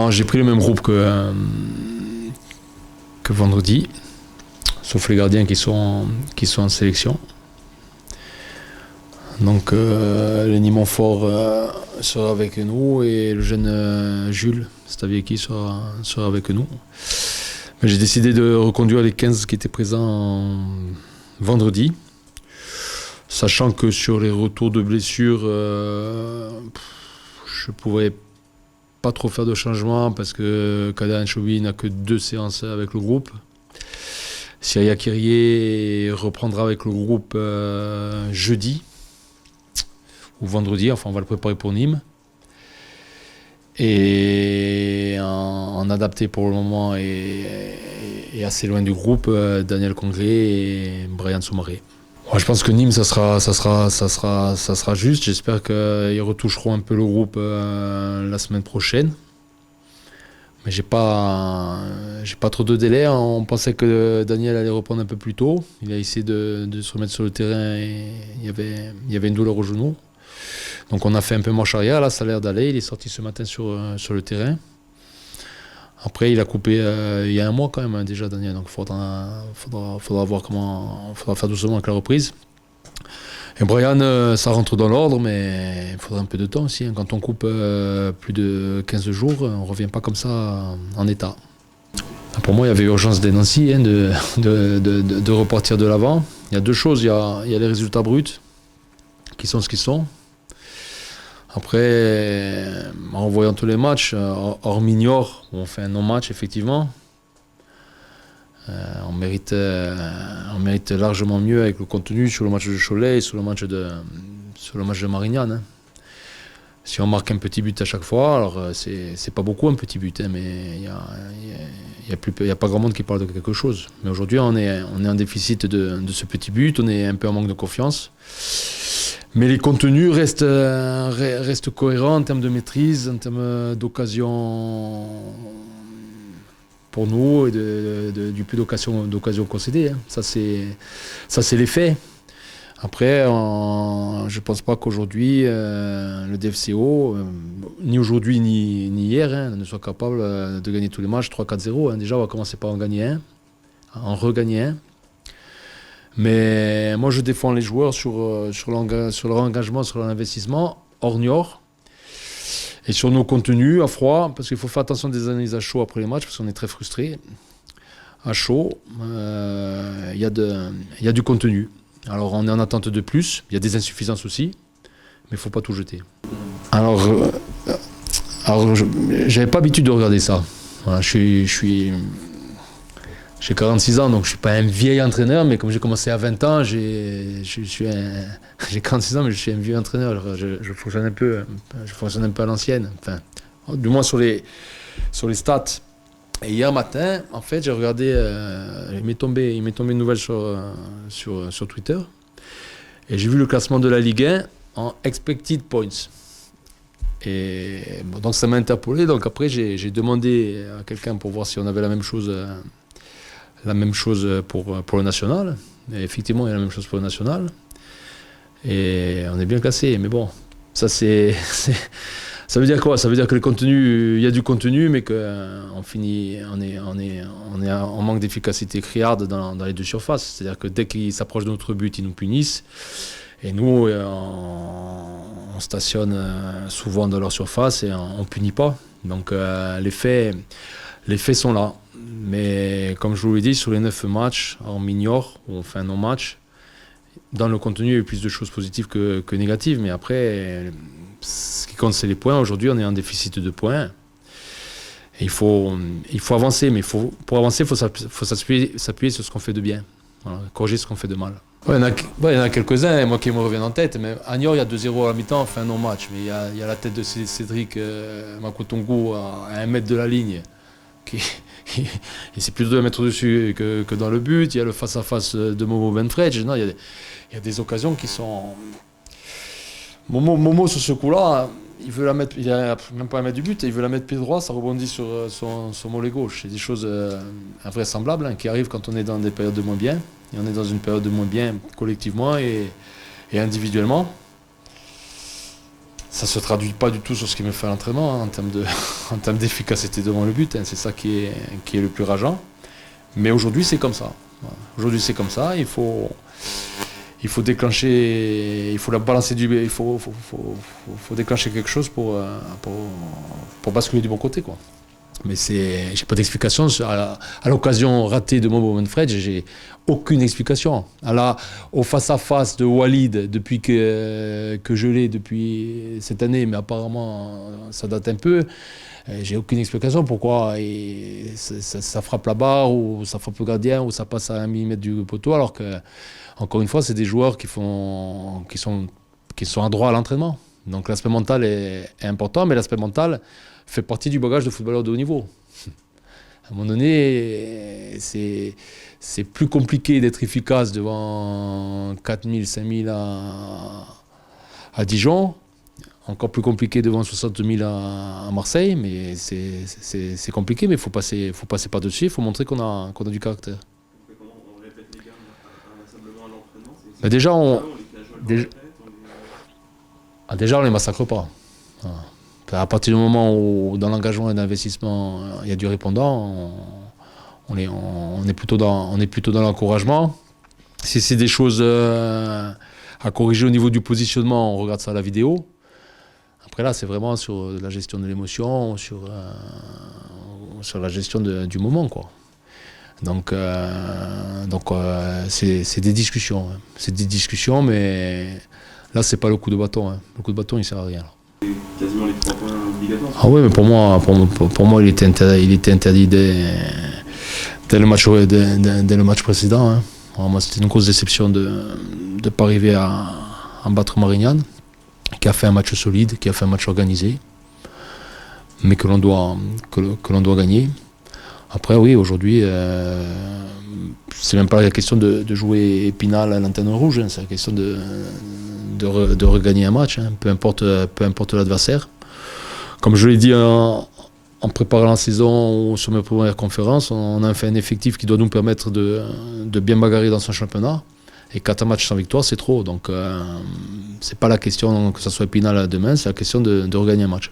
Non, j'ai pris le même groupe que vendredi, sauf les gardiens qui sont en sélection. Donc Lenny Montfort sera avec nous et le jeune Jules Staviecki sera avec nous. Mais j'ai décidé de reconduire les 15 qui étaient présents vendredi, sachant que sur les retours de blessures, je ne pouvais pas trop faire de changements parce que Kader Anchobi n'a que 2 séances avec le groupe. Syria Kyrie reprendra avec le groupe jeudi ou vendredi, enfin on va le préparer pour Nîmes. Et en adapté pour le moment et assez loin du groupe, Daniel Congré et Brian Soumaré. Ouais, je pense que Nîmes ça sera juste. J'espère qu'ils retoucheront un peu le groupe la semaine prochaine. Mais j'ai pas trop de délai. On pensait que Daniel allait reprendre un peu plus tôt. Il a essayé de se remettre sur le terrain et il y avait une douleur au genou. Donc on a fait un peu marche arrière, là ça a l'air d'aller, il est sorti ce matin sur le terrain. Après il a coupé il y a un mois quand même déjà Daniel, donc il faudra voir comment, faudra faire doucement avec la reprise. Et Brian, ça rentre dans l'ordre, mais il faudra un peu de temps aussi. Quand on coupe plus de 15 jours, on ne revient pas comme ça en état. Pour moi il y avait urgence des Nancy de repartir de l'avant. Il y a 2 choses, il y a les résultats bruts qui sont ce qu'ils sont. Après, en voyant tous les matchs, hormis Niort, où on fait un non-match effectivement, on mérite largement mieux avec le contenu sur le match de Cholet et sur le match de Marignane. Hein. Si on marque un petit but à chaque fois, alors c'est pas beaucoup un petit but, hein, mais il y a pas grand monde qui parle de quelque chose. Mais aujourd'hui, on est en déficit de ce petit but, on est un peu en manque de confiance. Mais les contenus restent cohérents en termes de maîtrise, en termes d'occasion pour nous et du peu d'occasion concédée. Hein. Ça, c'est les faits. Après, je ne pense pas qu'aujourd'hui, le DFCO, ni aujourd'hui ni hier, hein, ne soit capable de gagner tous les matchs 3-4-0. Hein. Déjà, on va commencer par en gagner un, en regagner un. Mais moi, je défends les joueurs sur leur engagement, sur leur investissement, hors Niort. Et sur nos contenus, à froid, parce qu'il faut faire attention des analyses à chaud après les matchs, parce qu'on est très frustrés. À chaud, il y a du contenu. Alors, on est en attente de plus. Il y a des insuffisances aussi, mais il ne faut pas tout jeter. Alors j'avais pas l'habitude de regarder ça. Voilà, j'ai 46 ans, donc je ne suis pas un vieil entraîneur, mais comme j'ai commencé à 20 ans, j'ai 46 ans, mais je suis un vieux entraîneur. Alors je fonctionne un peu à l'ancienne. Enfin, du moins sur les stats. Et hier matin, en fait, j'ai regardé, il m'est tombé une nouvelle sur Twitter, et j'ai vu le classement de la Ligue 1 en expected points. Et bon, donc ça m'a interpellé. Donc après, j'ai demandé à quelqu'un pour voir si on avait la même chose pour le national. Et effectivement, il y a la même chose pour le national. Et on est bien classé. Mais bon, ça ça veut dire quoi? Ça veut dire que le contenu, il y a du contenu, mais qu'on on est en manque d'efficacité criarde dans les 2 surfaces. C'est-à-dire que dès qu'ils s'approchent de notre but, ils nous punissent. Et nous, on stationne souvent dans leur surface et on ne punit pas. Donc les faits sont là. Mais comme je vous l'ai dit, sur les 9 matchs, en Niort, où on fait un non-match, dans le contenu, il y a eu plus de choses positives que négatives. Mais après, ce qui compte, c'est les points. Aujourd'hui, on est en déficit de points. Et il faut avancer. Mais pour avancer, il faut s'appuyer sur ce qu'on fait de bien. Voilà, corriger ce qu'on fait de mal. Ouais, il y en a quelques-uns, moi qui me reviennent en tête. Mais à Niort, il y a 2-0 à la mi-temps, on fait un non-match. Mais il y a la tête de Cédric Makotongo à 1 mètre de la ligne. Et c'est plus de 2 mètres dessus que dans le but. Il y a le face-à-face de Momo Benfredge. Non, il y a des occasions qui sont... Momo sur ce coup-là, il veut la mettre, il n'a même pas à mettre du but, il veut la mettre pied droit, ça rebondit sur son mollet gauche. C'est des choses invraisemblables qui arrivent quand on est dans des périodes de moins bien. Et on est dans une période de moins bien collectivement et individuellement. ça se traduit pas du tout sur ce qu'il me fait à l'entraînement, hein, en termes d'efficacité devant le but. Hein, c'est ça qui est le plus rageant. Mais aujourd'hui, c'est comme ça. Voilà. Aujourd'hui, c'est comme ça. Il faut déclencher, il faut la balancer il faut déclencher quelque chose pour basculer du bon côté, quoi. Mais j'ai pas d'explication à l'occasion ratée de Momo Manfred, j'ai aucune explication. Au face-à-face de Walid, depuis que je l'ai depuis cette année, mais apparemment ça date un peu, j'ai aucune explication pourquoi ça frappe la barre, ou ça frappe le gardien, ou ça passe à 1 millimètre du poteau, alors que, encore une fois, c'est des joueurs qui sont à droit à l'entraînement. Donc l'aspect mental est important, mais l'aspect mental fait partie du bagage de footballeur de haut niveau. À un moment donné, c'est plus compliqué d'être efficace devant 4000, 5000 à Dijon, encore plus compliqué devant 60 000 à Marseille, mais c'est compliqué, mais il faut passer par-dessus, il faut montrer qu'on a du caractère. On répète les gammes inlassablement à l'entraînement. Déjà, on les massacre pas. Voilà. À partir du moment où, dans l'engagement et l'investissement, il y a du répondant, on est plutôt dans l'encouragement. Si c'est des choses à corriger au niveau du positionnement, on regarde ça à la vidéo. Après là, c'est vraiment sur la gestion de l'émotion, sur la gestion du moment, quoi. Donc c'est des discussions. Hein. C'est des discussions, mais là, c'est pas le coup de bâton. Hein. Le coup de bâton, il sert à rien. Là. Quasiment les 3 points obligatoires. Ah oui, mais pour moi, il était interdit dès le match précédent. Hein. Alors, moi, c'était une grosse déception de ne pas arriver à battre Marignane, qui a fait un match solide, qui a fait un match organisé, mais que l'on doit gagner. Après, oui, aujourd'hui, c'est même pas la question de jouer Épinal à l'antenne rouge, hein, c'est la question de regagner un match, hein, peu importe l'adversaire. Comme je l'ai dit en préparant la saison ou sur mes premières conférences, on a fait un effectif qui doit nous permettre de bien bagarrer dans son championnat. Et 4 matchs sans victoire, c'est trop. Donc, c'est pas la question que ce soit Épinal demain, c'est la question de regagner un match.